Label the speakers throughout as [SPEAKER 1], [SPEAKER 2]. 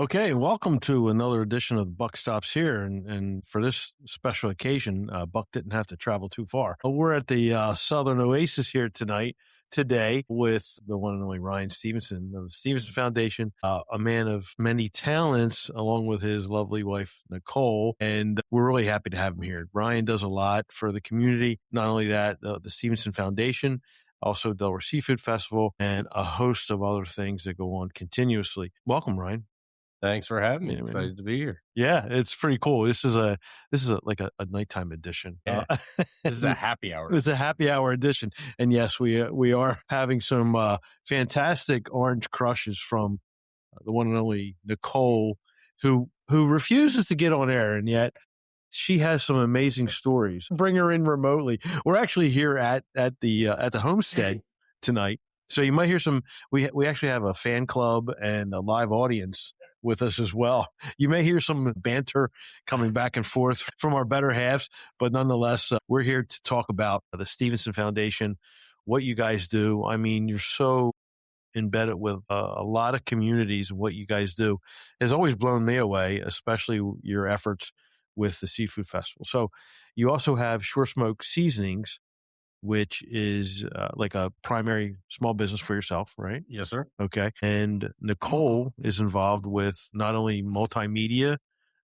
[SPEAKER 1] Okay, welcome to another edition of Buck Stops Here. And for this special occasion, Buck didn't have to travel too far. We're at the Southern Oasis here today with the one and only Ryan Stevenson of the Stevenson Foundation, a man of many talents, along with his lovely wife, Nicole. And we're really happy to have him here. Ryan does a lot for the community. Not only that, the Stevenson Foundation, also Delaware Seafood Festival, and a host of other things that go on continuously. Welcome, Ryan.
[SPEAKER 2] Thanks for having me.
[SPEAKER 1] Yeah, man.
[SPEAKER 2] Excited to be here.
[SPEAKER 1] Yeah, it's pretty cool. This is like a nighttime edition.
[SPEAKER 2] Yeah. This is a happy hour.
[SPEAKER 1] It's a happy hour edition. And yes, we are having some fantastic orange crushes from the one and only Nicole, who refuses to get on air, and yet she has some amazing stories. Bring her in remotely. We're actually here at the homestead tonight, so you might hear some. We actually have a fan club and a live audience with us as well. You may hear some banter coming back and forth from our better halves, but nonetheless, we're here to talk about the Stevenson Foundation, what you guys do. I mean, you're so embedded with a lot of communities. What you guys do has always blown me away, especially your efforts with the Seafood Festival. So you also have Shoresmoke Seasonings, which is like a primary small business for yourself, right?
[SPEAKER 2] Yes, sir.
[SPEAKER 1] Okay. And Nicole is involved with not only multimedia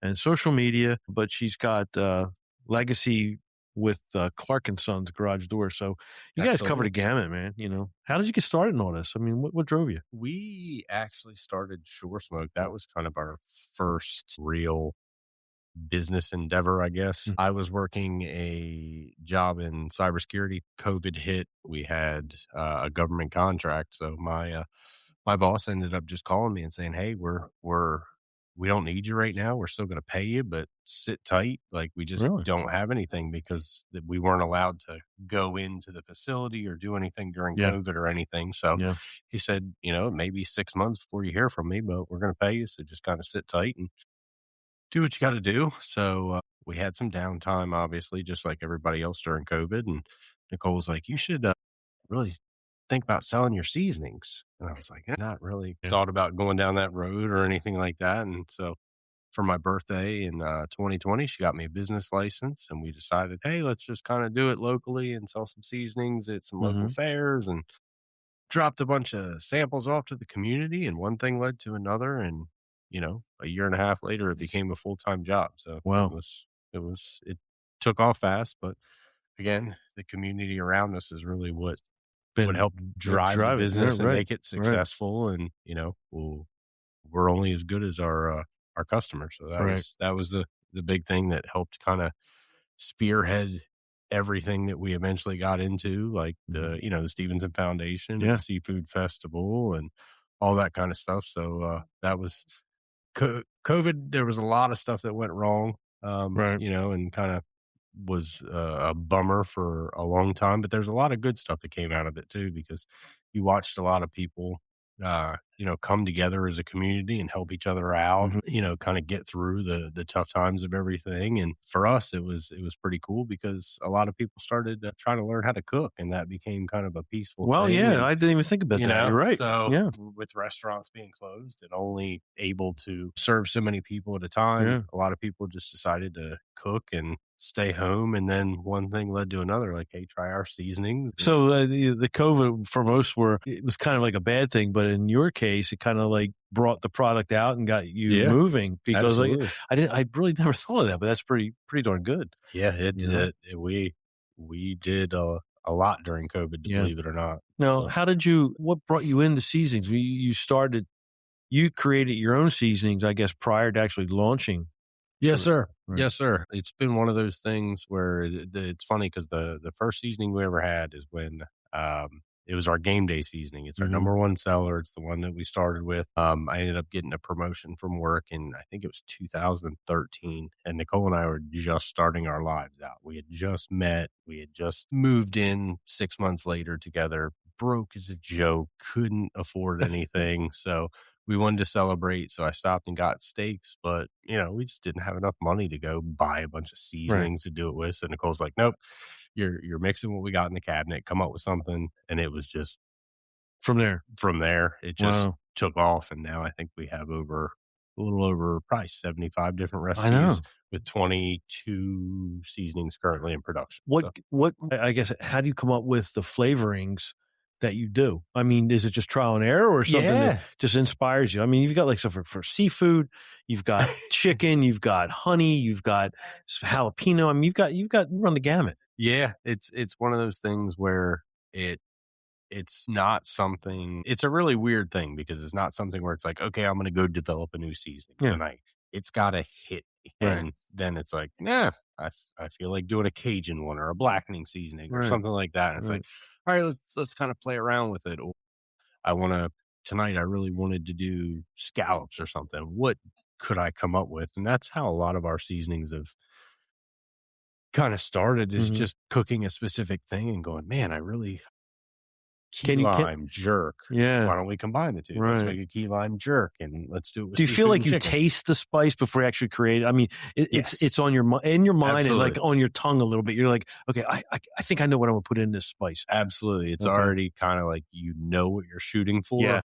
[SPEAKER 1] and social media, but she's got legacy with Clark & Sons Garage Door. So you guys covered a gamut, man. You know, how did you get started in all this? I mean, what drove you?
[SPEAKER 2] We actually started Shoresmoke. That was kind of our first real business endeavor, I guess. I was working a job in cybersecurity. COVID hit. We had a government contract. So my boss ended up just calling me and saying, "Hey, we don't need you right now. We're still going to pay you, but sit tight. Like, we just don't have anything because we weren't allowed to go into the facility or do anything during COVID or anything." So he said, maybe 6 months before you hear from me, but we're going to pay you. So just kind of sit tight and do what you got to do. So we had some downtime, obviously, just like everybody else during COVID. And Nicole was like, "You should really think about selling your seasonings." And I was like, not really thought about going down that road or anything like that. And so for my birthday in 2020, she got me a business license, and we decided, hey, let's just kind of do it locally and sell some seasonings at some local fairs, and dropped a bunch of samples off to the community. And one thing led to another. And a year and a half later, it became a full-time job. So it took off fast, but again, the community around us is really what helped drive the business and make it successful. And, we're only as good as our customers. So that was the big thing that helped kind of spearhead everything that we eventually got into, like the Stevenson Foundation, and the Seafood Festival, and all that kind of stuff. So that was COVID. There was a lot of stuff that went wrong, and kind of was a bummer for a long time. But there's a lot of good stuff that came out of it too, because you watched a lot of people come together as a community and help each other out, kind of get through the tough times of everything. And for us, it was pretty cool because a lot of people started trying to learn how to cook, and that became kind of a peaceful thing.
[SPEAKER 1] And I didn't even think about that. You're right.
[SPEAKER 2] So with restaurants being closed and only able to serve so many people at a time, a lot of people just decided to cook and stay home. And then one thing led to another, like, hey, try our seasonings.
[SPEAKER 1] So the COVID for most it was kind of like a bad thing, but in your case, it kind of like brought the product out and got you moving, because I really never thought of that, but that's pretty darn good.
[SPEAKER 2] Yeah, we did a lot during COVID, believe it or not.
[SPEAKER 1] Now, what brought you into seasonings? You created your own seasonings, I guess, prior to actually launching.
[SPEAKER 2] Yes, sir. Right. Yes, sir. It's been one of those things where it's funny because the first seasoning we ever had is when it was our game day seasoning. It's our number one seller. It's the one that we started with. I ended up getting a promotion from work in, I think it was 2013. And Nicole and I were just starting our lives out. We had just met. We had just moved in 6 months later together, broke as a joke, couldn't afford anything. So we wanted to celebrate. So I stopped and got steaks, but we just didn't have enough money to go buy a bunch of seasonings to do it with. So Nicole's like, "Nope, you're mixing what we got in the cabinet, come up with something." And it was just
[SPEAKER 1] from there,
[SPEAKER 2] it just took off. And now I think we have over a little over probably 75 different
[SPEAKER 1] I
[SPEAKER 2] recipes
[SPEAKER 1] know.
[SPEAKER 2] with 22 seasonings currently in production.
[SPEAKER 1] What
[SPEAKER 2] So,
[SPEAKER 1] what I guess, how do you come up with the flavorings that you do? I mean, is it just trial and error or something that
[SPEAKER 2] yeah.
[SPEAKER 1] just inspires you? I mean, you've got like stuff for seafood, you've got chicken, you've got honey, you've got jalapeno. I mean, you run the gamut.
[SPEAKER 2] Yeah, it's one of those things where it's not something. It's a really weird thing because it's not something where it's like, okay, I'm going to go develop a new seasoning
[SPEAKER 1] Yeah.
[SPEAKER 2] tonight. It's got to hit me.
[SPEAKER 1] Right.
[SPEAKER 2] And then it's like, nah, I feel like doing a Cajun one or a blackening seasoning or
[SPEAKER 1] Right.
[SPEAKER 2] something like that. And it's
[SPEAKER 1] Right.
[SPEAKER 2] like, all right, let's kind of play around with it. Or I want to tonight. I really wanted to do scallops or something. What could I come up with? And that's how a lot of our seasonings have kind of started, is
[SPEAKER 1] Mhm.
[SPEAKER 2] just cooking a specific thing and going, man, I really key
[SPEAKER 1] Can you-
[SPEAKER 2] lime jerk.
[SPEAKER 1] Yeah.
[SPEAKER 2] Why don't we combine the two? Let's
[SPEAKER 1] Right.
[SPEAKER 2] make a key lime jerk and let's do it with
[SPEAKER 1] Do you feel
[SPEAKER 2] seafood
[SPEAKER 1] like
[SPEAKER 2] and
[SPEAKER 1] you
[SPEAKER 2] chicken.
[SPEAKER 1] taste the spice before you actually create it? I mean,
[SPEAKER 2] Yes.
[SPEAKER 1] it's on your in your mind and like
[SPEAKER 2] Absolutely.
[SPEAKER 1] on your tongue a little bit. You're like, okay, I think I know what I'm gonna put in this spice.
[SPEAKER 2] Absolutely. It's
[SPEAKER 1] Okay.
[SPEAKER 2] already kind of like, you know what you're shooting for.
[SPEAKER 1] Yeah.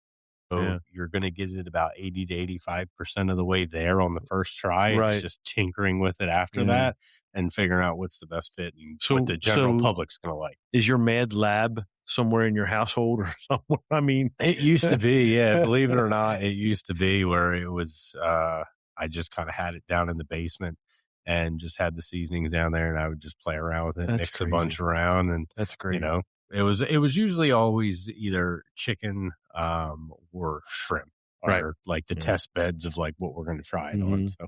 [SPEAKER 2] So
[SPEAKER 1] Yeah.
[SPEAKER 2] you're going to get it about 80 to 85% of the way there on the first try.
[SPEAKER 1] Right.
[SPEAKER 2] It's just tinkering with it after
[SPEAKER 1] Yeah.
[SPEAKER 2] that and figuring out what's the best fit and what the general public's going to like.
[SPEAKER 1] Is your mad lab somewhere in your household or somewhere? I mean,
[SPEAKER 2] It used to be, yeah. Believe it or not, it used to be where it was. I just kind of had it down in the basement and just had the seasonings down there, and I would just play around with it,
[SPEAKER 1] That's
[SPEAKER 2] mix
[SPEAKER 1] crazy.
[SPEAKER 2] a bunch around, and
[SPEAKER 1] That's great.
[SPEAKER 2] you know, it was usually always either chicken or shrimp, or
[SPEAKER 1] Right.
[SPEAKER 2] like the
[SPEAKER 1] Yeah.
[SPEAKER 2] test beds of like what we're going to try it on.
[SPEAKER 1] Mhm.
[SPEAKER 2] So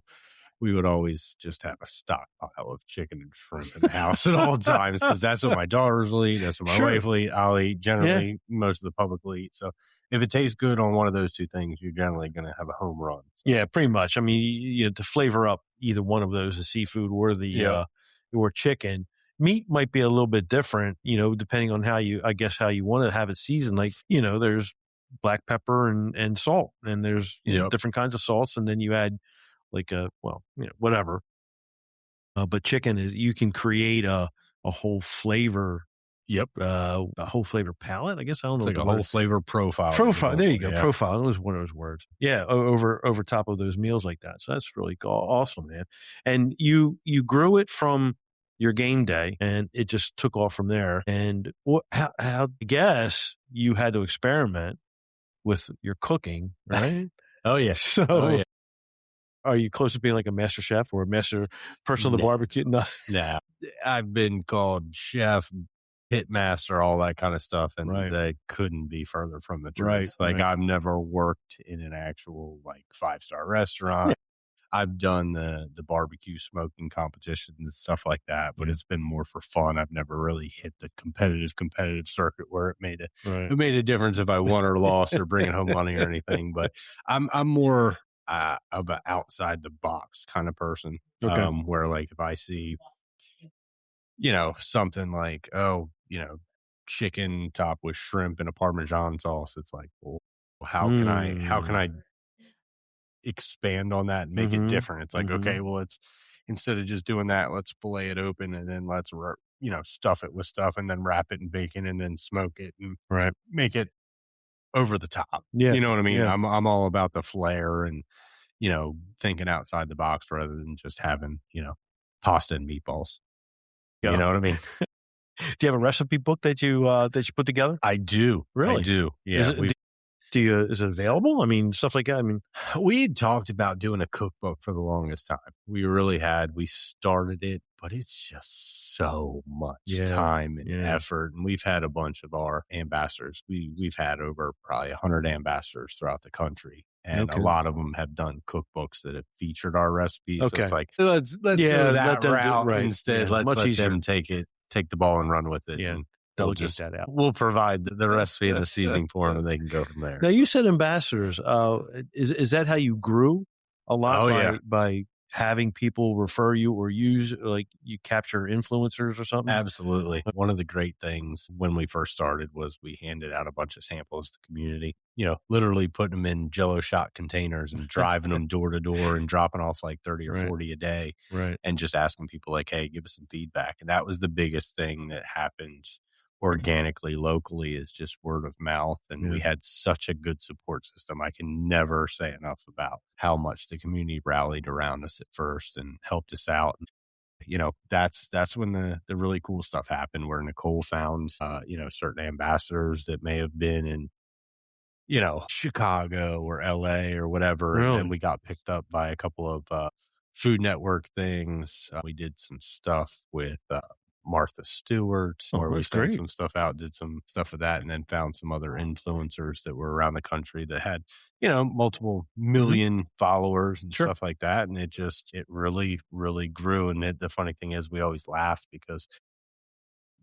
[SPEAKER 2] we would always just have a stockpile of chicken and shrimp in the house at all times, because that's what my daughters will eat. That's what my
[SPEAKER 1] Sure.
[SPEAKER 2] wife will eat. I'll eat. Generally, most of the public will eat. So if it tastes good on one of those two things, you're generally going to have a home run. So,
[SPEAKER 1] Yeah, pretty much. I mean, you to flavor up either one of those, the seafood or the
[SPEAKER 2] Yeah.
[SPEAKER 1] or chicken. Meat might be a little bit different, depending on how you want to have it seasoned. Like, there's black pepper and salt, and there's
[SPEAKER 2] Yep.
[SPEAKER 1] different kinds of salts, and then you add like whatever. But chicken is, you can create a whole flavor.
[SPEAKER 2] Yep.
[SPEAKER 1] A whole flavor palette. I guess I don't
[SPEAKER 2] It's
[SPEAKER 1] know.
[SPEAKER 2] like
[SPEAKER 1] what
[SPEAKER 2] a
[SPEAKER 1] the word
[SPEAKER 2] whole
[SPEAKER 1] is.
[SPEAKER 2] flavor profile.
[SPEAKER 1] Profile. There you go.
[SPEAKER 2] Yeah.
[SPEAKER 1] Profile. It was one of those words. Yeah. Over top of those meals like that. So that's really awesome, man. And you grew it from your game day, and it just took off from there. And how I guess you had to experiment with your cooking, right?
[SPEAKER 2] Oh yeah.
[SPEAKER 1] So
[SPEAKER 2] Oh yeah.
[SPEAKER 1] are you close to being like a master chef or a master person on the barbecue? No.
[SPEAKER 2] Nah. I've been called chef, pit master, all that kind of stuff, and
[SPEAKER 1] Right.
[SPEAKER 2] they couldn't be further from the truth.
[SPEAKER 1] Right,
[SPEAKER 2] Like,
[SPEAKER 1] right.
[SPEAKER 2] I've never worked in an actual like 5-star restaurant. I've done the barbecue smoking competitions and stuff like that, but it's been more for fun. I've never really hit the competitive circuit where it made a difference if I won or lost or bringing home money or anything. But I'm more of an outside the box kind of person.
[SPEAKER 1] Okay.
[SPEAKER 2] Where like if I see, something like, chicken topped with shrimp and a Parmesan sauce, it's like, well, how can I expand on that and make it different? It's like, okay, well, it's, instead of just doing that, let's fillet it open and then let's stuff it with stuff and then wrap it in bacon and then smoke it and make it over the top.
[SPEAKER 1] Yeah.
[SPEAKER 2] You know what I mean?
[SPEAKER 1] Yeah.
[SPEAKER 2] I'm all about the flair and thinking outside the box rather than just having pasta and meatballs.
[SPEAKER 1] Yeah.
[SPEAKER 2] You know what I mean?
[SPEAKER 1] Do you have a recipe book that you put together?
[SPEAKER 2] I do.
[SPEAKER 1] Really?
[SPEAKER 2] I do. Yeah.
[SPEAKER 1] Is it available? I mean, stuff like that. I mean,
[SPEAKER 2] we had talked about doing a cookbook for the longest time. We started it, but it's just so much time and effort. And we've had a bunch of our ambassadors. We've had over probably 100 ambassadors throughout the country. And a lot of them have done cookbooks that have featured our recipes.
[SPEAKER 1] Okay.
[SPEAKER 2] So it's like, let's go that route instead. Let's let them take the ball and run with it.
[SPEAKER 1] Yeah.
[SPEAKER 2] And
[SPEAKER 1] delegate that out.
[SPEAKER 2] We'll provide the recipe and the seasoning for them, and they can go from there.
[SPEAKER 1] Now, you said ambassadors. Is that how you grew a lot by having people refer you or use, like, you capture influencers or something?
[SPEAKER 2] Absolutely. One of the great things when we first started was we handed out a bunch of samples to the community, literally putting them in jello shot containers and driving them door to door and dropping off like 30 or 40 a day.
[SPEAKER 1] Right.
[SPEAKER 2] And just asking people like, hey, give us some feedback. And that was the biggest thing that happened organically, locally is just word of mouth. And we had such a good support system. I can never say enough about how much the community rallied around us at first and helped us out. That's when the really cool stuff happened, where Nicole found, certain ambassadors that may have been in, Chicago or LA or whatever.
[SPEAKER 1] Really?
[SPEAKER 2] And then we got picked up by a couple of Food Network things. We did some stuff with Martha Stewart, where we sent some stuff out, did some stuff with that, and then found some other influencers that were around the country that had, multiple million followers and stuff like that. And it really, really grew. And the funny thing is, we always laugh because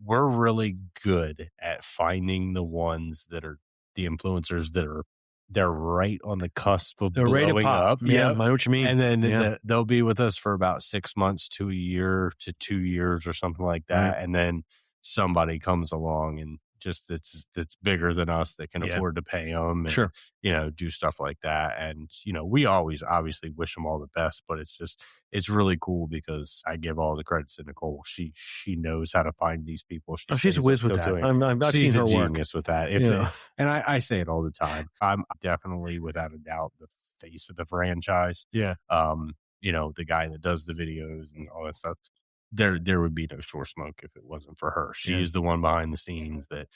[SPEAKER 2] we're really good at finding the ones that are the influencers that they're right on the cusp of blowing up.
[SPEAKER 1] Yeah, I know what you mean.
[SPEAKER 2] And then they'll be with us for about 6 months to a year to 2 years or something like that.
[SPEAKER 1] Right.
[SPEAKER 2] And then somebody comes along and just that's bigger than us that can afford to pay them and, do stuff like that. And, we always obviously wish them all the best, but it's really cool because I give all the credits to Nicole. She knows how to find these people.
[SPEAKER 1] She's a whiz with that. I've seen her
[SPEAKER 2] genius
[SPEAKER 1] work
[SPEAKER 2] with that. And I say it all the time. I'm definitely, without a doubt, the face of the franchise.
[SPEAKER 1] Yeah.
[SPEAKER 2] The guy that does the videos and all that stuff. There would be no Shoresmoke if it wasn't for her. She is the one behind the scenes that,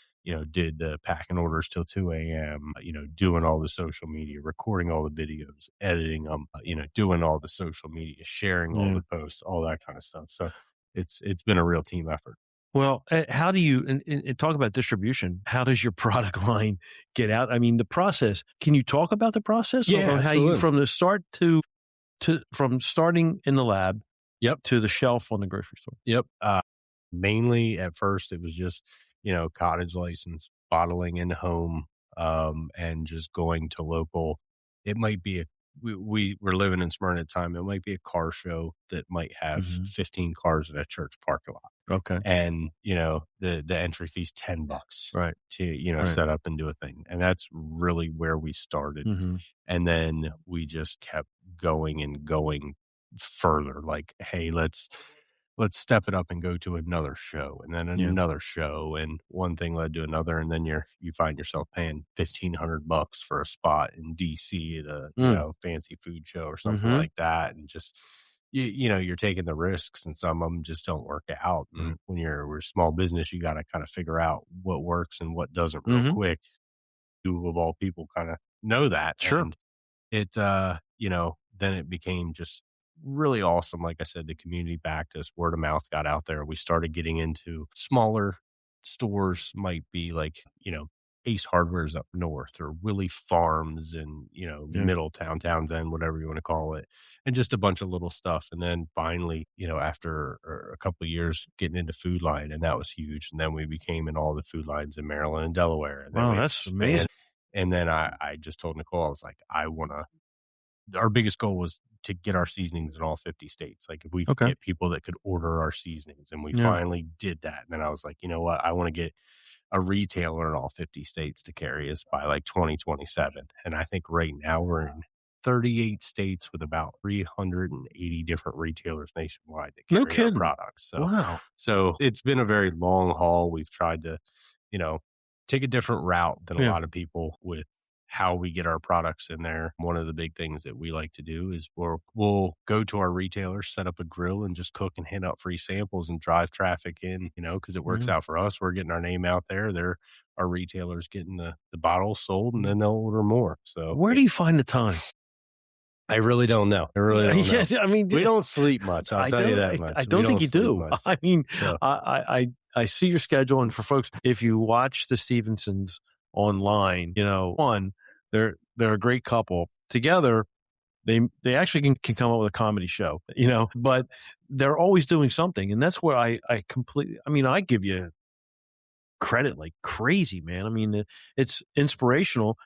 [SPEAKER 2] did the packing orders till 2 a.m., doing all the social media, recording all the videos, editing them, doing all the social media, sharing all the posts, all that kind of stuff. So it's been a real team effort.
[SPEAKER 1] Well, how do you, and talk about distribution, how does your product line get out? I mean, the process, can you talk about the process?
[SPEAKER 2] Yeah,
[SPEAKER 1] how you, from the start from starting in the lab, to the shelf on the grocery store?
[SPEAKER 2] Yep. Mainly at first it was just, cottage license, bottling in home, and just going to local. It might be we were living in Smyrna at the time. It might be a car show that might have 15 cars in a church parking lot.
[SPEAKER 1] Okay.
[SPEAKER 2] And, the entry fee's $10 to, set up and do a thing. And that's really where we started. And then we just kept going and going further, like, hey, let's step it up and go to another show, and then another show, and one thing led to another, and then you find yourself paying $1,500 for a spot in DC at a fancy food show or something like that, and just you're taking the risks, and some of them just don't work out. And when we're a small business, you got to kind of figure out what works and what doesn't real quick. You of all people kind of know that. And it then it became just really awesome. Like I said, the community backed us. Word of mouth got out there. We started getting into smaller stores, might be like, Ace Hardware's up north, or Willie Farms and, Middletown, Townsend, whatever you want to call it. And just a bunch of little stuff. And then finally, after a couple of years getting into Food Line, and that was huge. And then we became in all the food lines in Maryland and Delaware. And then
[SPEAKER 1] that's amazing.
[SPEAKER 2] And then I just told Nicole, I was like, our biggest goal was to get our seasonings in all 50 states. Like, if we could get people that could order our seasonings, and we finally did that. And then I was like, you know what? I want to get a retailer in all 50 states to carry us by like 2027. And I think right now we're in 38 states with about 380 different retailers nationwide that carry our products. So, So it's been a very long haul. We've tried to, take a different route than a lot of people with how we get our products in there. One of the big things that we like to do is we'll go to our retailers, set up a grill, and just cook and hand out free samples and drive traffic in, because it works out for us. We're getting our name out there. Our retailers getting the bottles sold, and then they'll order more. So
[SPEAKER 1] where do you find the time?
[SPEAKER 2] I really don't know.
[SPEAKER 1] I mean,
[SPEAKER 2] we don't sleep much. I'll tell you that much.
[SPEAKER 1] I don't think you do. I mean, I see your schedule, and for folks, if you watch the Stevensons online, they're a great couple together. They actually can come up with a comedy show, but they're always doing something. And that's where I give you credit like crazy, man. I mean, it's inspirational,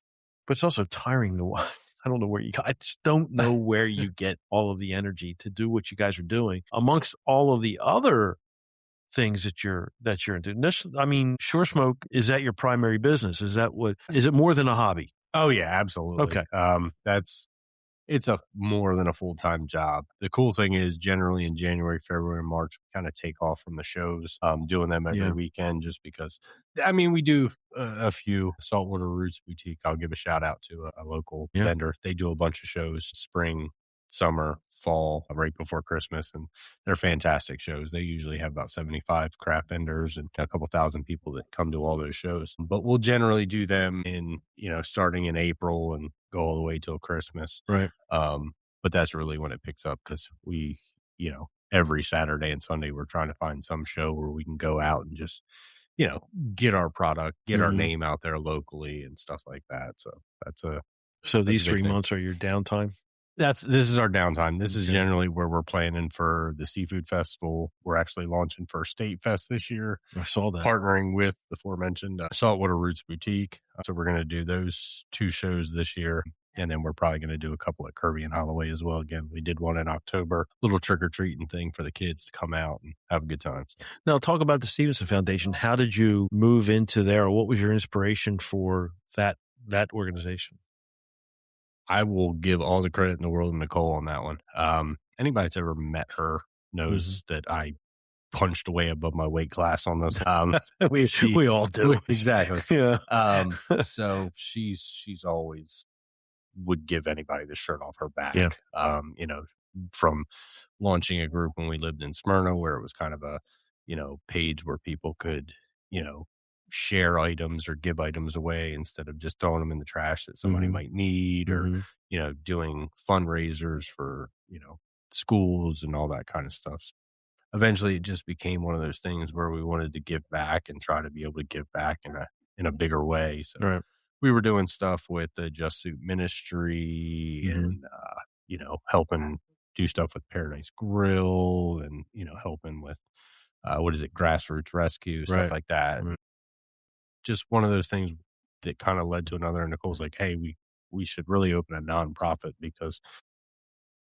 [SPEAKER 1] but it's also tiring to watch. I don't know I just don't know where you get all of the energy to do what you guys are doing amongst all of the other things that you're into. Shoresmoke, is that your primary business? Is it more than a hobby?
[SPEAKER 2] Oh yeah, absolutely.
[SPEAKER 1] Okay.
[SPEAKER 2] it's a more than a full-time job. The cool thing is generally in January, February, and March, we kind of take off from the shows, doing them every weekend just because, I mean, we do a few. Saltwater Roots Boutique, I'll give a shout out to a local vendor. They do a bunch of shows, spring, summer, fall, right before Christmas, and they're fantastic shows. They usually have about 75 craft vendors and a couple thousand people that come to all those shows. But we'll generally do them in, starting in April and go all the way till Christmas.
[SPEAKER 1] Right.
[SPEAKER 2] But that's really when it picks up because we, every Saturday and Sunday, we're trying to find some show where we can go out and just, get our product, get our name out there locally and stuff like that. So
[SPEAKER 1] So these 3 months are your downtime?
[SPEAKER 2] This is our downtime. This is generally where we're planning for the seafood festival. We're actually launching for State Fest this year.
[SPEAKER 1] I saw that.
[SPEAKER 2] Partnering with the aforementioned Saltwater Roots Boutique. So we're going to do those 2 shows this year. And then we're probably going to do a couple at Kirby and Holloway as well. Again, we did one in October, little trick-or-treating thing for the kids to come out and have a good time.
[SPEAKER 1] Now, talk about the Stevenson Foundation. How did you move into there? Or what was your inspiration for that organization?
[SPEAKER 2] I will give all the credit in the world to Nicole on that one. Anybody that's ever met her knows that I punched way above my weight class on this.
[SPEAKER 1] We all do.
[SPEAKER 2] Exactly.
[SPEAKER 1] Yeah.
[SPEAKER 2] So she's always would give anybody the shirt off her back.
[SPEAKER 1] Yeah.
[SPEAKER 2] From launching a group when we lived in Smyrna, where it was kind of a, page where people could, share items or give items away instead of just throwing them in the trash that somebody might need, or, doing fundraisers for, schools and all that kind of stuff. So eventually it just became one of those things where we wanted to give back and try to be able to give back in a bigger way. So we were doing stuff with the Just Suit Ministry and, helping do stuff with Paradise Grill and, helping with, grassroots rescue, stuff like that. Just one of those things that kind of led to another. And Nicole's like, hey, we should really open a nonprofit because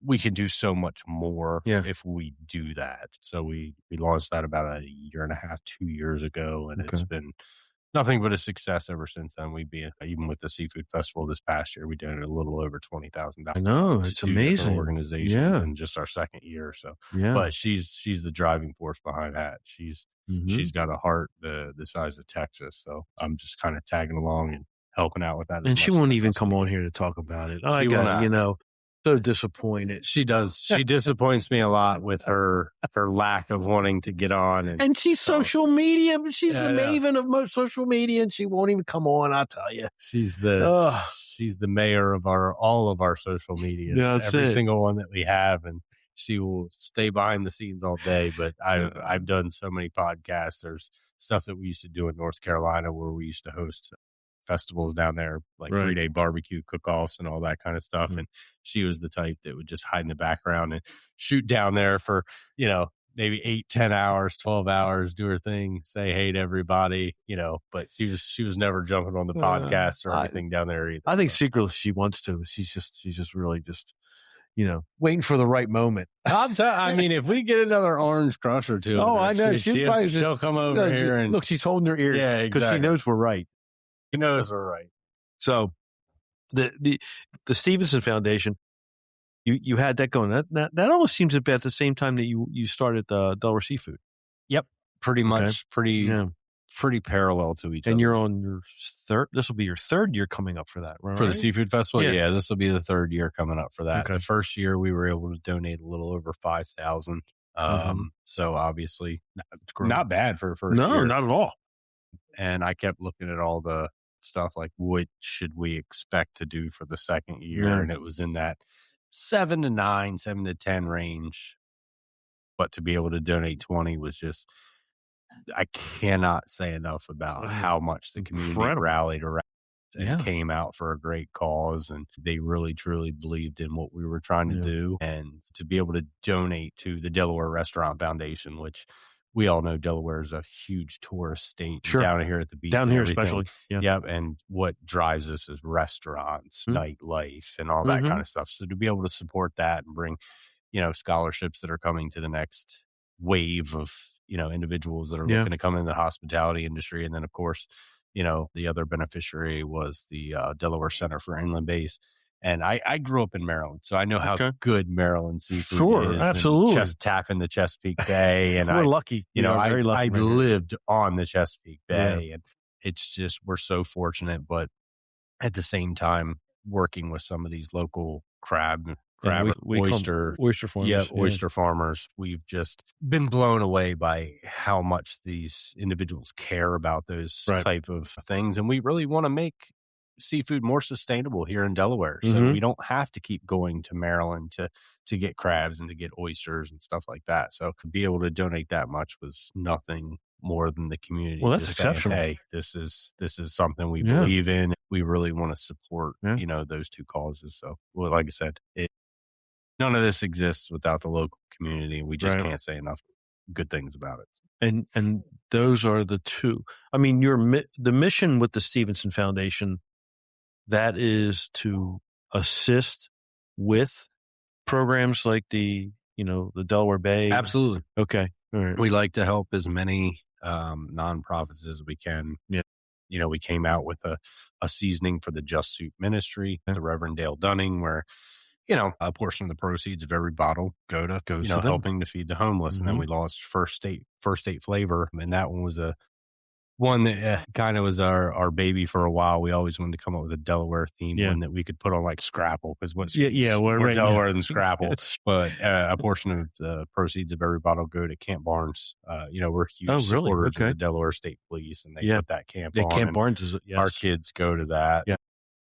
[SPEAKER 2] we can do so much more if we do that. So we launched that about a year and a half, 2 years ago. And it's been nothing but a success ever since then. Even with the seafood festival this past year, we donated a little over $20,000.
[SPEAKER 1] I know, it's amazing.
[SPEAKER 2] Organizations in just our second year. So, but she's the driving force behind that. She's got a heart the size of Texas. So I'm just kind of tagging along and helping out with that.
[SPEAKER 1] And she won't even come on here to talk about it. I got, so disappointed.
[SPEAKER 2] She does. She disappoints me a lot with her lack of wanting to get on.
[SPEAKER 1] And she's social media, but she's the maven of most social media, and she won't even come on. I tell you,
[SPEAKER 2] she's the mayor of all of our social media.
[SPEAKER 1] Yeah,
[SPEAKER 2] every single one that we have, and she will stay behind the scenes all day. But I've done so many podcasts. There's stuff that we used to do in North Carolina where we used to host festivals down there, like 3-day barbecue cook-offs and all that kind of stuff. And she was the type that would just hide in the background and shoot down there for, maybe 8, 10 hours, 12 hours, do her thing, say hey to everybody, but she was never jumping on the podcast or anything down there either.
[SPEAKER 1] I think secretly she wants to. She's just really just, waiting for the right moment.
[SPEAKER 2] I mean, if we get another orange crush or two,
[SPEAKER 1] I know
[SPEAKER 2] she'll come over here and
[SPEAKER 1] look. She's holding her ears because she knows we're right.
[SPEAKER 2] He knows we're right.
[SPEAKER 1] So the Stevenson Foundation, you had that going. That almost seems to be at the same time that you started Delaware Seafood.
[SPEAKER 2] Yep, pretty much, pretty parallel to each other.
[SPEAKER 1] And you're on your third. This will be your third year coming up for that, right?
[SPEAKER 2] For the Seafood Festival, yeah, this will be the third year coming up for that. The first year we were able to donate a little over 5,000. So obviously, not bad for a first year.
[SPEAKER 1] No, not at all.
[SPEAKER 2] And I kept looking at all the stuff like what should we expect to do for the second year, and it was in that 7 to 9, 7 to 10 range. But to be able to donate 20 was just, I cannot say enough about how much the community rallied around and came out for a great cause, and they really truly believed in what we were trying to do. And to be able to donate to the Delaware Restaurant Foundation, which we all know Delaware is a huge tourist state down here at the beach.
[SPEAKER 1] Down here especially. Yeah.
[SPEAKER 2] Yep. And what drives us is restaurants, nightlife, and all that kind of stuff. So to be able to support that and bring, scholarships that are coming to the next wave of, individuals that are looking to come in the hospitality industry. And then, of course, the other beneficiary was the Delaware Center for Inland Bays. And I grew up in Maryland, so I know how good Maryland seafood
[SPEAKER 1] Sure,
[SPEAKER 2] is.
[SPEAKER 1] absolutely.
[SPEAKER 2] And tapping the Chesapeake Bay. And
[SPEAKER 1] we're lucky.
[SPEAKER 2] you know,
[SPEAKER 1] very lucky.
[SPEAKER 2] I lived on the Chesapeake
[SPEAKER 1] Yeah.
[SPEAKER 2] Bay, and it's just, we're so fortunate. But at the same time, working with some of these local crab,
[SPEAKER 1] we
[SPEAKER 2] oyster
[SPEAKER 1] farmers.
[SPEAKER 2] Yeah, oyster farmers. We've just been blown away by how much these individuals care about those type of things. And we really want to make seafood more sustainable here in Delaware. So we don't have to keep going to Maryland to get crabs and to get oysters and stuff like that. So to be able to donate that much was nothing more than the community.
[SPEAKER 1] Well, that's
[SPEAKER 2] just
[SPEAKER 1] exceptional.
[SPEAKER 2] saying, hey, this is something we believe in. We really want to support, those two causes. So, well, like I said, none of this exists without the local community. We just can't say enough good things about it.
[SPEAKER 1] And those are the two. I mean, the mission with the Stevenson Foundation, that is to assist with programs like the Delaware Bay.
[SPEAKER 2] Absolutely.
[SPEAKER 1] Okay. All right.
[SPEAKER 2] We like to help as many nonprofits as we can.
[SPEAKER 1] Yeah.
[SPEAKER 2] We came out with a seasoning for the Just Soup Ministry, the Reverend Dale Dunning, where a portion of the proceeds of every bottle goes to helping to feed the homeless. And then we launched First State Flavor, and that one was one that kind of was our baby for a while. We always wanted to come up with a Delaware theme one that we could put on like Scrapple, because we're Delaware than Scrapple. But a portion of the proceeds of every bottle go to Camp Barnes. We're huge supporters of the Delaware State Police, and they put that camp on.
[SPEAKER 1] Camp Barnes is
[SPEAKER 2] our kids go to that.
[SPEAKER 1] Yeah,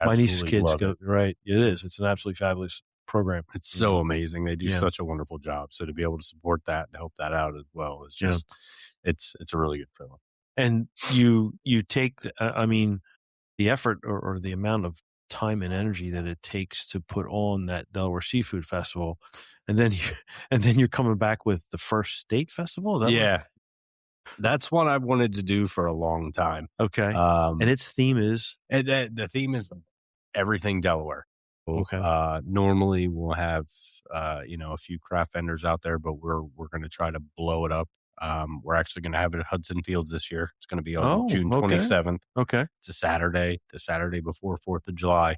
[SPEAKER 1] my niece's kids go. Right, it is. It's an absolutely fabulous program.
[SPEAKER 2] It's so amazing. They do such a wonderful job. So to be able to support that and help that out as well is just it's a really good feeling.
[SPEAKER 1] And you take the effort or the amount of time and energy that it takes to put on that Delaware Seafood Festival, and then you're coming back with the First State Festival. Is that right?
[SPEAKER 2] That's what I wanted to do for a long time.
[SPEAKER 1] Okay, and its theme is
[SPEAKER 2] the theme is everything Delaware.
[SPEAKER 1] Okay.
[SPEAKER 2] Normally we'll have a few craft vendors out there, but we're going to try to blow it up. We're actually going to have it at Hudson Fields this year. It's going to be on June 27th.
[SPEAKER 1] Okay.
[SPEAKER 2] It's a Saturday, the Saturday before 4th of July.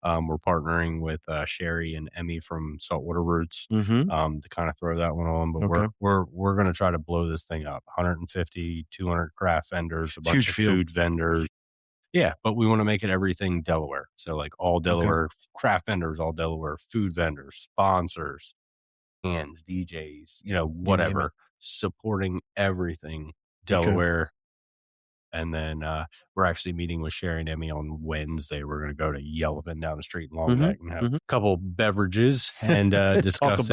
[SPEAKER 2] We're partnering with Sherry and Emmy from Saltwater Roots to kind of throw that one on. But we're going to try to blow this thing up. 150, 200 craft vendors, a bunch of food vendors. Yeah, but we want to make it everything Delaware. So like all Delaware craft vendors, all Delaware food vendors, sponsors, bands, DJs, whatever, supporting everything Delaware. And then we're actually meeting with Sherry and Emmy on Wednesday. We're going to go to Yellowbin down the street in Long Neck and have a couple beverages and discuss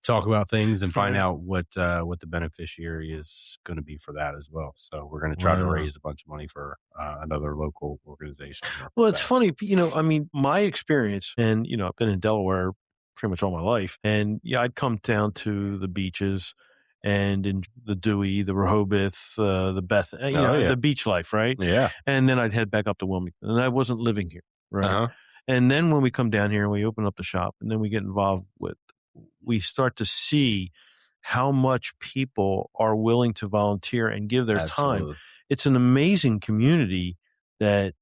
[SPEAKER 2] talk about things and find out what the beneficiary is going to be for that as well. So we're going to try to raise a bunch of money for another local organization.
[SPEAKER 1] Well, it's funny, my experience, and I've been in Delaware pretty much all my life, and I'd come down to the beaches and in the Dewey, the Rehoboth, the Beth, the beach life, right?
[SPEAKER 2] Yeah.
[SPEAKER 1] And then I'd head back up to Wilmington, and I wasn't living here, right? And then when we come down here and we open up the shop, and then we get involved we start to see how much people are willing to volunteer and give their time. It's an amazing community that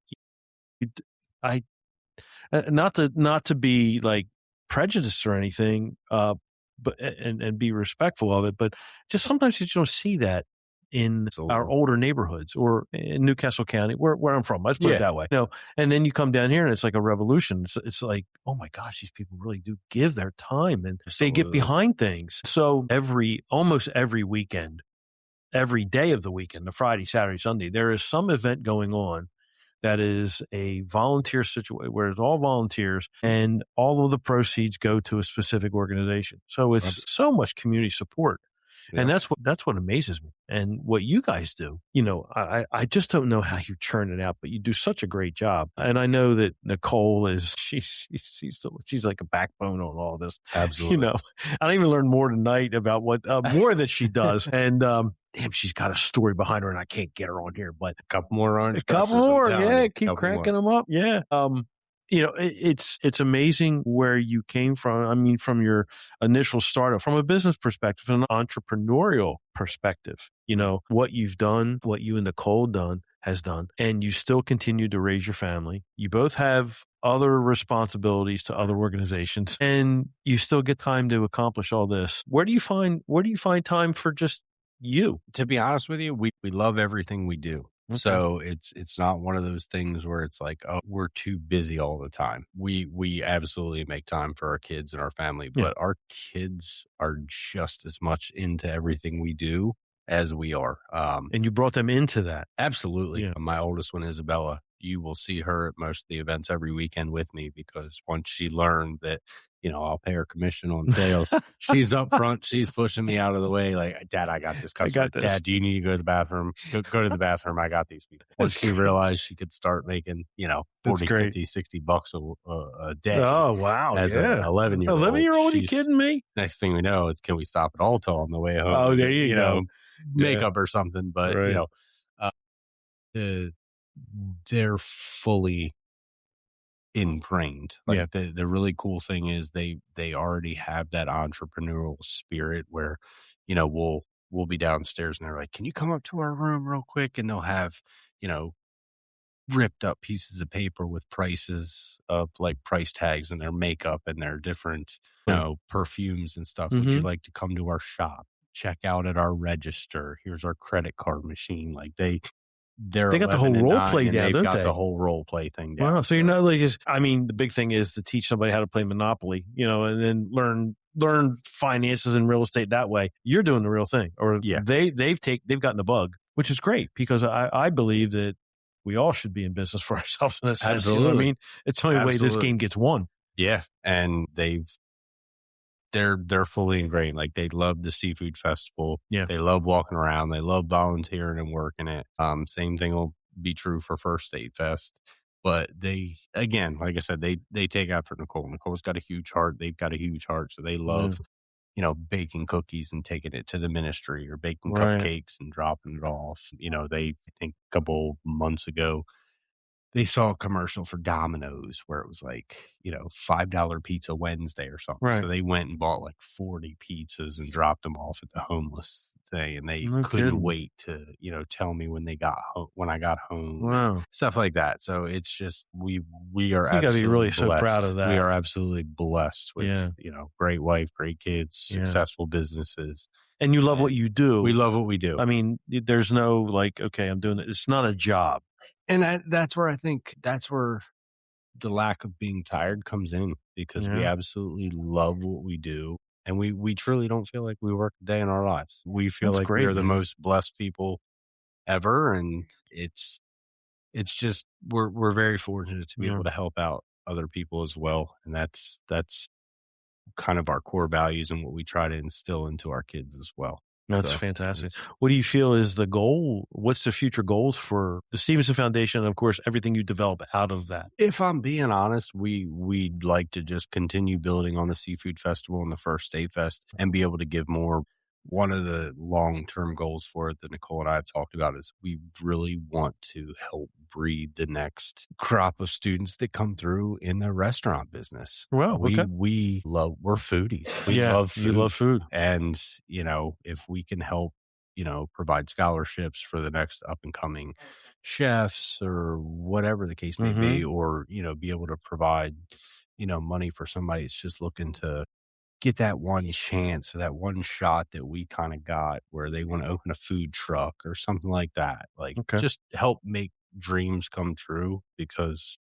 [SPEAKER 1] not to be like prejudiced or anything, but and be respectful of it, but just sometimes you just don't see that in our older neighborhoods or in Newcastle County, where I'm from. Let's put it that way. And then you come down here and it's like a revolution. It's like, oh my gosh, these people really do give their time and they get behind things. So almost every weekend, every day of the weekend, the Friday, Saturday, Sunday, there is some event going on that is a volunteer situation where it's all volunteers and all of the proceeds go to a specific organization. So it's so much community support. Yeah. And that's what amazes me. And what you guys do, I just don't know how you churn it out, but you do such a great job. And I know that Nicole she's like a backbone on all this.
[SPEAKER 2] Absolutely.
[SPEAKER 1] I even learned more tonight about what more that she does. And damn, she's got a story behind her, and I can't get her on here. But
[SPEAKER 2] a couple more,
[SPEAKER 1] keep cranking them up, yeah. It's amazing where you came from. I mean, from your initial startup, from a business perspective, from an entrepreneurial perspective, what you've done, what you and Nicole done, has done, and you still continue to raise your family. You both have other responsibilities to other organizations, and you still get time to accomplish all this. Where do you find time for just you?
[SPEAKER 2] To be honest with you, we love everything we do.
[SPEAKER 1] Okay.
[SPEAKER 2] So it's not one of those things where it's like, oh, we're too busy all the time. We absolutely make time for our kids and our family, but our kids are just as much into everything we do as we are.
[SPEAKER 1] And you brought them into that.
[SPEAKER 2] Absolutely.
[SPEAKER 1] Yeah.
[SPEAKER 2] My oldest one, Isabella, you will see her at most of the events every weekend with me, because once she learned that, I'll pay her commission on sales, she's up front. She's pushing me out of the way. Like, Dad, I got this customer.
[SPEAKER 1] got this.
[SPEAKER 2] Dad, do you need to go to the bathroom? Go to the bathroom. I got these people. Once she realized she could start making, 40, 50, $60 a day.
[SPEAKER 1] Oh, wow.
[SPEAKER 2] As an 11-year-old.
[SPEAKER 1] 11-year-old? Are you kidding me?
[SPEAKER 2] Next thing we know, it's, can we stop at Alta on the way home?
[SPEAKER 1] Oh, there you go.
[SPEAKER 2] Makeup or something. But, they're fully ingrained. Like the really cool thing is they already have that entrepreneurial spirit where, we'll be downstairs and they're like, can you come up to our room real quick? And they'll have, ripped up pieces of paper with prices of like price tags and their makeup and their different, perfumes and stuff. Would you like to come to our shop? Check out at our register. Here's our credit card machine. Like they got
[SPEAKER 1] the whole role play down, don't they?
[SPEAKER 2] Got the whole role play thing down.
[SPEAKER 1] Wow. So you're not like, the big thing is to teach somebody how to play Monopoly, and then learn finances and real estate that way. You're doing the real thing, or they've gotten the bug, which is great, because I believe that we all should be in business for ourselves in a sense.
[SPEAKER 2] Absolutely.
[SPEAKER 1] You know what I mean? It's the only way this game gets won.
[SPEAKER 2] Yeah. And they're fully ingrained. Like, they love the seafood festival.
[SPEAKER 1] Yeah.
[SPEAKER 2] They love walking around. They love volunteering and working it. Same thing will be true for First State Fest. But they, again, like I said, they take after Nicole. Nicole's got a huge heart. They've got a huge heart. So they love, baking cookies and taking it to the ministry, or baking cupcakes and dropping it off. I think a couple months ago, they saw a commercial for Domino's where it was like, $5 pizza Wednesday or something.
[SPEAKER 1] Right.
[SPEAKER 2] So they went and bought like 40 pizzas and dropped them off at the homeless thing. And they couldn't wait to, tell me when I got home.
[SPEAKER 1] Wow.
[SPEAKER 2] Stuff like that. So it's just, we are
[SPEAKER 1] you
[SPEAKER 2] absolutely
[SPEAKER 1] gotta be really
[SPEAKER 2] blessed.
[SPEAKER 1] so proud of that.
[SPEAKER 2] We are absolutely blessed with, great wife, great kids, successful businesses.
[SPEAKER 1] And you love what you do.
[SPEAKER 2] We love what we do.
[SPEAKER 1] I mean, there's no like, okay, I'm doing it. It's not a job.
[SPEAKER 2] And that's where the lack of being tired comes in, because we absolutely love what we do. And we truly don't feel like we work a day in our lives. We feel like we're the most blessed people ever. And it's just, we're very fortunate to be able to help out other people as well. And that's kind of our core values and what we try to instill into our kids as well.
[SPEAKER 1] That's fantastic. What do you feel is the goal? What's the future goals for the Stevenson Foundation? And of course, everything you develop out of that.
[SPEAKER 2] If I'm being honest, we'd like to just continue building on the Seafood Festival and the First State Fest and be able to give more. One of the long-term goals for it that Nicole and I have talked about is we really want to help breed the next crop of students that come through in the restaurant business.
[SPEAKER 1] Well,
[SPEAKER 2] we're foodies. We love food.
[SPEAKER 1] You love food.
[SPEAKER 2] And, if we can help, provide scholarships for the next up and coming chefs or whatever the case may be, or, be able to provide, money for somebody that's just looking to get that one chance or that one shot that we kind of got, where they want to open a food truck or something like that. Like, just help make dreams come true, because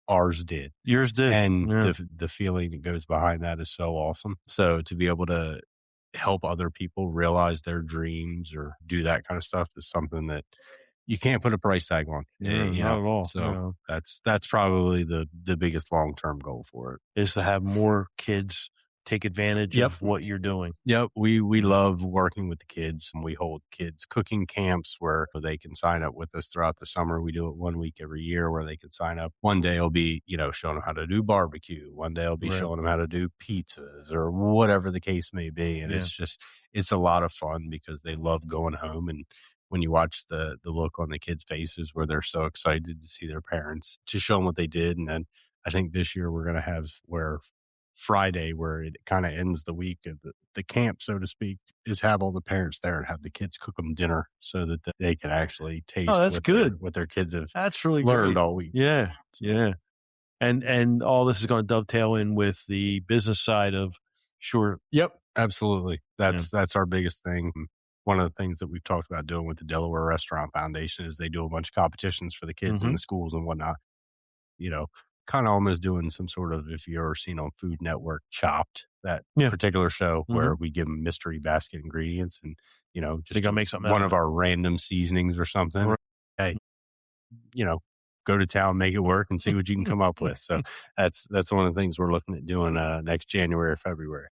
[SPEAKER 2] ours did.
[SPEAKER 1] Yours did.
[SPEAKER 2] And the feeling that goes behind that is so awesome. So to be able to help other people realize their dreams or do that kind of stuff is something that you can't put a price tag on.
[SPEAKER 1] Not at all.
[SPEAKER 2] So that's probably the biggest long-term goal for it,
[SPEAKER 1] is to have more kids take advantage of what you're doing.
[SPEAKER 2] Yep. We love working with the kids, and we hold kids cooking camps where they can sign up with us throughout the summer. We do it 1 week every year where they can sign up. One day it'll be, showing them how to do barbecue. One day I'll be showing them how to do pizzas or whatever the case may be. And it's a lot of fun, because they love going home. And when you watch the look on the kids' faces where they're so excited to see their parents, to show them what they did. And then I think this year we're going to have where Friday, where it kind of ends the week of the camp, so to speak, is have all the parents there and have the kids cook them dinner so that they can actually taste
[SPEAKER 1] that's good.
[SPEAKER 2] what their kids have
[SPEAKER 1] That's really
[SPEAKER 2] learned
[SPEAKER 1] great.
[SPEAKER 2] all week.
[SPEAKER 1] Yeah. Yeah. And all this is going to dovetail in with the business side of Shore.
[SPEAKER 2] Yep, absolutely. That's our biggest thing. One of the things that we've talked about doing with the Delaware Restaurant Foundation is they do a bunch of competitions for the kids in the schools and whatnot. You know, kind of almost doing some sort of, if you've ever seen on Food Network, Chopped, that particular show where we give them mystery basket ingredients and, you know, just
[SPEAKER 1] gotta make something
[SPEAKER 2] one of our random seasonings or something. Hey, you know, go to town, make it work, and see what you can come up with. So that's one of the things we're looking at doing next January or February.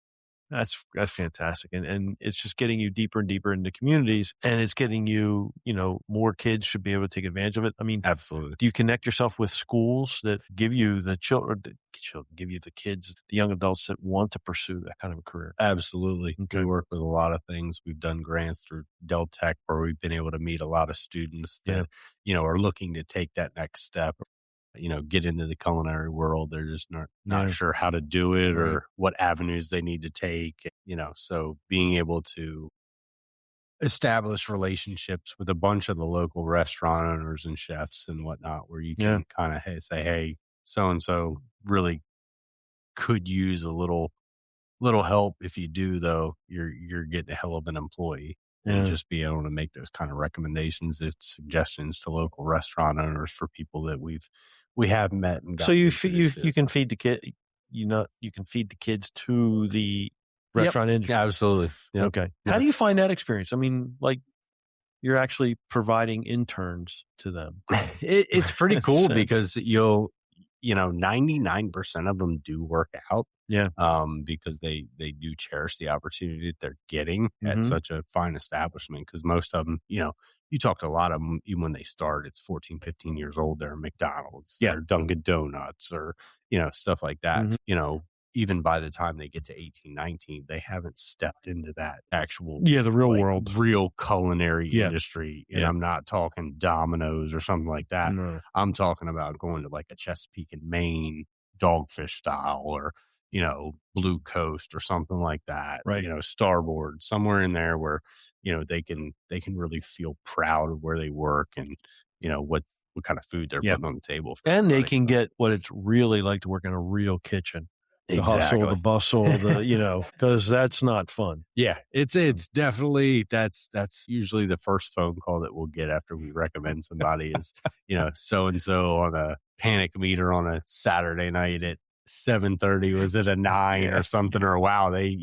[SPEAKER 1] That's fantastic. And it's just getting you deeper and deeper into communities, and it's getting you, more kids should be able to take advantage of it. I mean,
[SPEAKER 2] absolutely.
[SPEAKER 1] Do you connect yourself with schools that give you the children, give you the kids, the young adults that want to pursue that kind of a career?
[SPEAKER 2] Absolutely.
[SPEAKER 1] Okay.
[SPEAKER 2] We work with a lot of things. We've done grants through Del Tech where we've been able to meet a lot of students that, are looking to take that next step, get into the culinary world. They're just not sure how to do it or what avenues they need to take, so being able to establish relationships with a bunch of the local restaurant owners and chefs and whatnot, where you can kind of say, hey, so-and-so really could use a little help. If you do, though, you're getting a hell of an employee. And just be able to make those kind of recommendations, suggestions to local restaurant owners for people that we have met and got.
[SPEAKER 1] So you can feed the kid, you can feed the kids to the restaurant industry.
[SPEAKER 2] Yeah, absolutely. Yep.
[SPEAKER 1] Okay. How do you find that experience? I mean, like, you're actually providing interns to them.
[SPEAKER 2] It's pretty cool because 99% of them do work out.
[SPEAKER 1] Yeah.
[SPEAKER 2] Because they do cherish the opportunity that they're getting at such a fine establishment. Because most of them, you talk to a lot of them, even when they start, it's 14, 15 years old. They're McDonald's, they're Dunkin' Donuts, or, stuff like that. Even by the time they get to 18, 19, they haven't stepped into that actual,
[SPEAKER 1] the real world,
[SPEAKER 2] real culinary industry. And I'm not talking Domino's or something like that.
[SPEAKER 1] No.
[SPEAKER 2] I'm talking about going to like a Chesapeake and Maine Dogfish style, or, Blue Coast or something like that,
[SPEAKER 1] right?
[SPEAKER 2] Starboard, somewhere in there where, they can really feel proud of where they work and, what kind of food they're putting on the table.
[SPEAKER 1] And they can get what it's really like to work in a real kitchen. The hustle, the bustle, because that's not fun.
[SPEAKER 2] Yeah, it's definitely, that's usually the first phone call that we'll get after we recommend somebody is, so-and-so on a panic meter on a Saturday night at 7:30 was it a 9 or something, or wow, they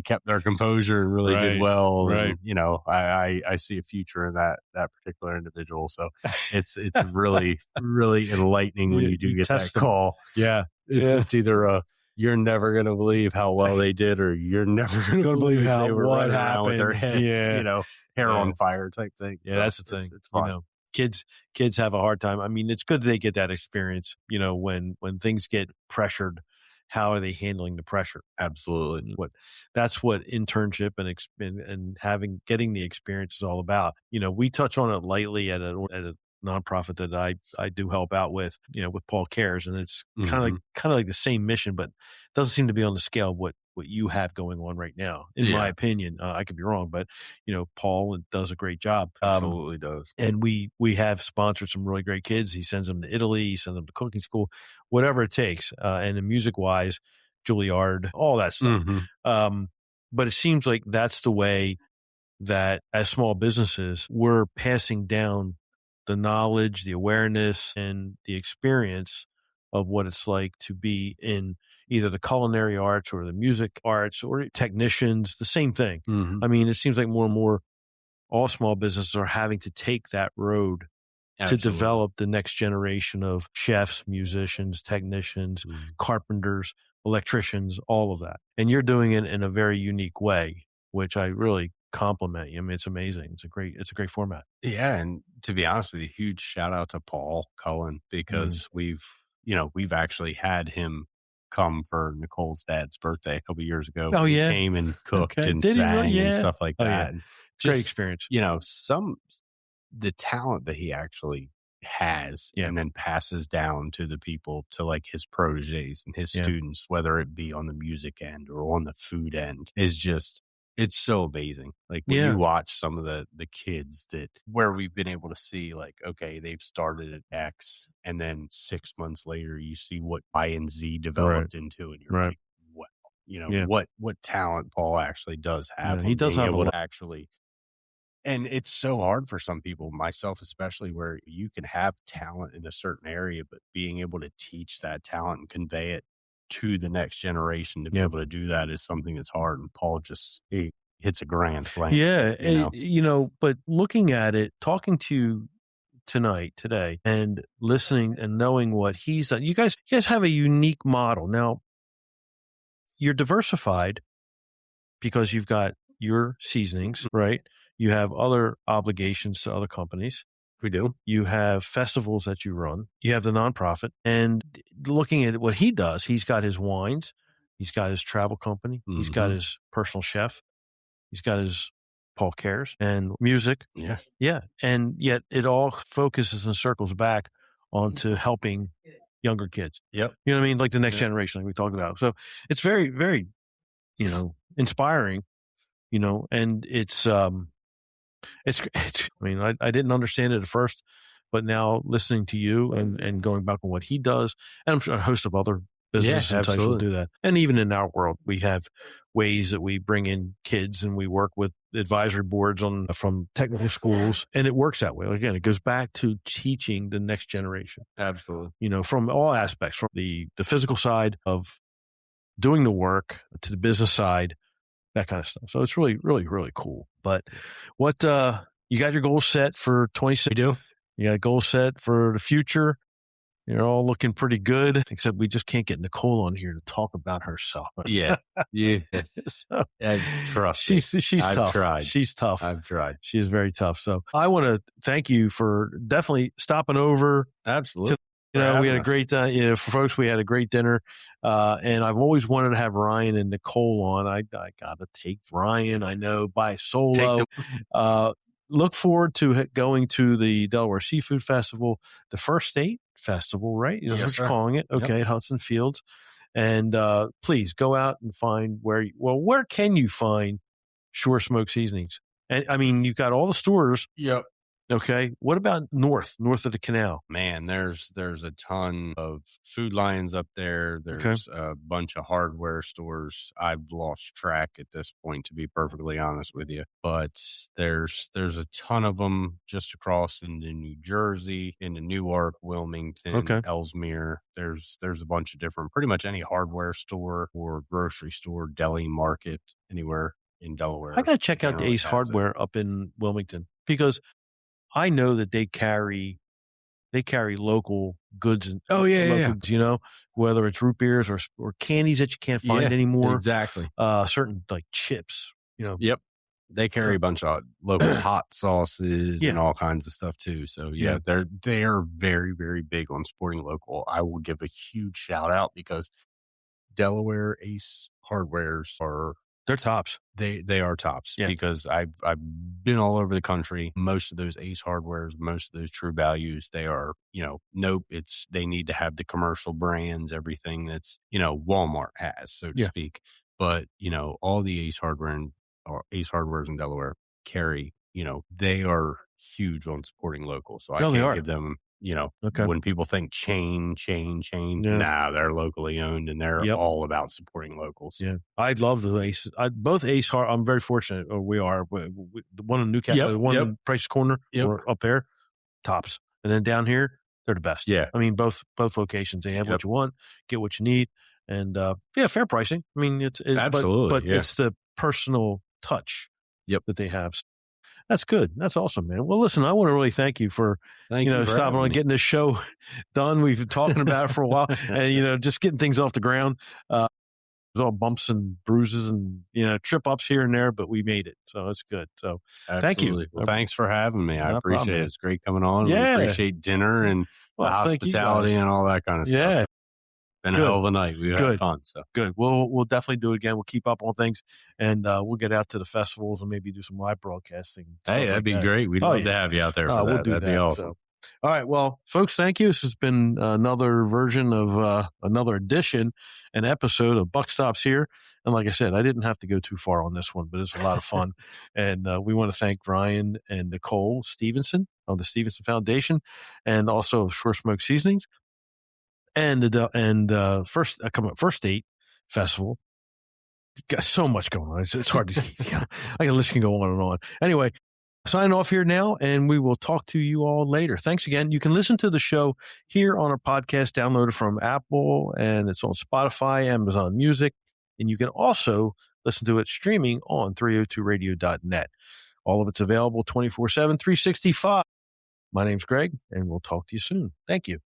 [SPEAKER 2] kept their composure and really did well.
[SPEAKER 1] Right.
[SPEAKER 2] And, I see a future in that particular individual. So it's really, really enlightening when you do get that call.
[SPEAKER 1] Yeah.
[SPEAKER 2] It's either you're never going to believe how well they did, or you're never going to believe how what happened with their head, hair on fire type thing.
[SPEAKER 1] Yeah,
[SPEAKER 2] so
[SPEAKER 1] that's the thing.
[SPEAKER 2] It's fun.
[SPEAKER 1] Kids have a hard time. I mean, it's good that they get that experience, when things get pressured, how are they handling the pressure?
[SPEAKER 2] Absolutely.
[SPEAKER 1] That's what internship and getting the experience is all about. We touch on it lightly at a nonprofit that I do help out with, with Paul Cares, and it's kind of like the same mission, but it doesn't seem to be on the scale of what you have going on right now, in my opinion. I could be wrong, but Paul does a great job.
[SPEAKER 2] Absolutely does.
[SPEAKER 1] And we have sponsored some really great kids. He sends them to Italy, he sends them to cooking school, whatever it takes. And then music wise, Juilliard, all that stuff. But it seems like that's the way that as small businesses, we're passing down the knowledge, the awareness, and the experience of what it's like to be in either the culinary arts or the music arts or technicians, the same thing. I mean, it seems like more and more all small businesses are having to take that road to develop the next generation of chefs, musicians, technicians, carpenters, electricians, all of that. And you're doing it in a very unique way, which I really compliment you. I mean, it's amazing. It's a great format.
[SPEAKER 2] Yeah. And to be honest with you, huge shout out to Paul Cullen, because we've actually had him come for Nicole's dad's birthday a couple of years ago.
[SPEAKER 1] Oh, yeah.
[SPEAKER 2] He came and cooked and sang and stuff like that.
[SPEAKER 1] And
[SPEAKER 2] just,
[SPEAKER 1] great experience.
[SPEAKER 2] The talent that he actually has
[SPEAKER 1] Yeah.
[SPEAKER 2] and then passes down to the people, to like his proteges and his students, whether it be on the music end or on the food end, is just, it's so amazing. Like when you watch some of the kids that where we've been able to see, like, okay, they've started at X and then 6 months later you see what Y and Z developed into, and you're like, wow, you know, what talent Paul actually does have.
[SPEAKER 1] He does have
[SPEAKER 2] able to actually. And it's so hard for some people, myself especially, where you can have talent in a certain area, but being able to teach that talent and convey it to the next generation to be able to do that is something that's hard. And Paul just, he hits a grand slam.
[SPEAKER 1] Yeah. You know, but looking at it, talking to you today, and listening and knowing what he's done, you guys have a unique model. Now, you're diversified because you've got your seasonings, right? You have other obligations to other companies.
[SPEAKER 2] We do.
[SPEAKER 1] You have festivals that you run. You have the nonprofit. And looking at what he does, he's got his wines. He's got his travel company. He's got his personal chef. He's got his Paul Cares and music.
[SPEAKER 2] Yeah.
[SPEAKER 1] Yeah. And yet it all focuses and circles back onto helping younger kids.
[SPEAKER 2] Yep.
[SPEAKER 1] You know what I mean? Like the next generation, like we talked about. So it's very, very, you know, inspiring, you know, and it's I mean, I didn't understand it at first, but now listening to you and going back on what he does, and I'm sure a host of other businesses and types will do that. And even in our world, we have ways that we bring in kids and we work with advisory boards from technical schools, and it works that way. Again, it goes back to teaching the next generation.
[SPEAKER 2] Absolutely.
[SPEAKER 1] You know, from all aspects, from the physical side of doing the work to the business side, that kind of stuff. So it's really, really, really cool. But what, you got your goals set for 26?
[SPEAKER 2] We do.
[SPEAKER 1] You got a goal set for the future. You're all looking pretty good, except we just can't get Nicole on here to talk about herself.
[SPEAKER 2] Yeah. Yeah.
[SPEAKER 1] So,
[SPEAKER 2] trust me.
[SPEAKER 1] She's
[SPEAKER 2] I've
[SPEAKER 1] tough.
[SPEAKER 2] tried.
[SPEAKER 1] She's tough.
[SPEAKER 2] I've tried.
[SPEAKER 1] She is very tough. So I want to thank you for definitely stopping over.
[SPEAKER 2] Absolutely.
[SPEAKER 1] You know, we had a great, you know, for folks, we had a great dinner. And I've always wanted to have Ryan and Nicole on. I got to take Ryan, I know, by solo. Look forward to going to the Delaware Seafood Festival, the First State Festival, right? That's what you're calling it. Okay. At Hudson Fields. And please go out and find where can you find Shoresmoke Seasonings? And I mean, you've got all the stores.
[SPEAKER 2] Yep.
[SPEAKER 1] Okay. What about north of the canal?
[SPEAKER 2] Man, there's a ton of Food Lions up there. There's a bunch of hardware stores. I've lost track at this point, to be perfectly honest with you. But there's a ton of them just across into New Jersey, into Newark, Wilmington, Ellesmere. There's a bunch of different, pretty much any hardware store or grocery store, deli market, anywhere in Delaware.
[SPEAKER 1] I got to check out the Ace Hardware up in Wilmington, because I know that they carry local goods and goods, you know, whether it's root beers or candies that you can't find anymore.
[SPEAKER 2] Exactly.
[SPEAKER 1] Certain like chips, you know.
[SPEAKER 2] Yep. They carry a bunch of local hot sauces and all kinds of stuff too. So they are very, very big on supporting local. I will give a huge shout out because Delaware Ace Hardwares they're tops. They are tops because I've been all over the country. Most of those Ace Hardwares, most of those True Values, they are, you know, they need to have the commercial brands, everything that's, you know, Walmart has, so to speak. But, you know, all the Ace Hardwares in Delaware carry, you know, they are huge on supporting local. So I can't give them, you know, when people think chain, nah, they're locally owned and they're all about supporting locals. Yeah. I love the Ace. Both Ace Hard. I'm very fortunate, or we are. The one in Newcastle, the one in Price's Corner, or up there, tops. And then down here, they're the best. Yeah. I mean, both locations, they have what you want, get what you need. And fair pricing. I mean, it's absolutely, but it's the personal touch that they have. That's good. That's awesome, man. Well, listen, I want to really thank you for, stopping on getting this show done. We've been talking about it for a while and, just getting things off the ground. There's all bumps and bruises and, trip ups here and there, but we made it. So it's good. So thank you. Well, thanks for having me. I appreciate it. It's great coming on. Yeah. We appreciate dinner and the hospitality and all that kind of stuff. Yeah. Been a hell of a night. We had fun. So good. We'll definitely do it again. We'll keep up on things, and we'll get out to the festivals and maybe do some live broadcasting. Hey, that'd be great. We'd love to have you out there. For that. We'll do that'd be awesome. So,
[SPEAKER 1] All right. Well, folks, thank you. This has been another version of another edition, an episode of Buck Stops Here. And like I said, I didn't have to go too far on this one, but it's a lot of fun. And we want to thank Ryan and Nicole Stevenson of the Stevenson Foundation and also of Shoresmoke Seasonings and the First State Festival. Got so much going on. It's hard to keep. The list can go on and on. Anyway, sign off here now, and we will talk to you all later. Thanks again. You can listen to the show here on our podcast, downloaded from Apple, and it's on Spotify, Amazon Music, and you can also listen to it streaming on 302radio.net. All of it's available 24/7, 365. My name's Greg, and we'll talk to you soon. Thank you.